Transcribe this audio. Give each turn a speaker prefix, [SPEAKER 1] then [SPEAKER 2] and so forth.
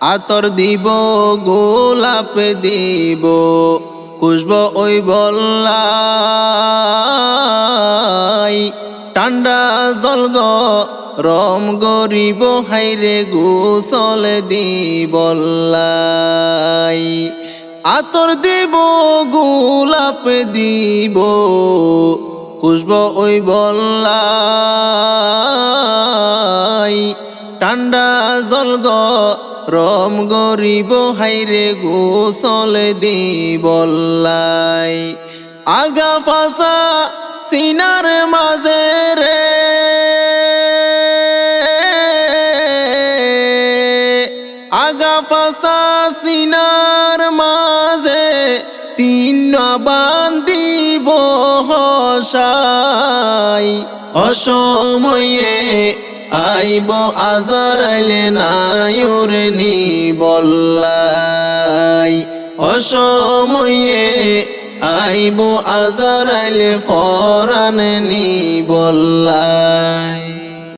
[SPEAKER 1] আতর দিব গোলাপ দিব খুশব ওই বল্লাই ঠান্ডা জল রম গরিব হাইরে গোসল দিবল্লাই আতর দিব গোলাপ দিব খুশব ওই বল্লাই ঠান্ডা জল রম গরিব হাইরে গোসল দিবল্লাই আগা ফাসা সিনার মাঝে রে আগা ফাসা সিনার মাঝে তিন বান্দিব হসাই অসময়ে আইব আজরাইলে নায়ুর নিবল্লাই অসময়ে আইব আজরাইলে ফরান নিবল্লাই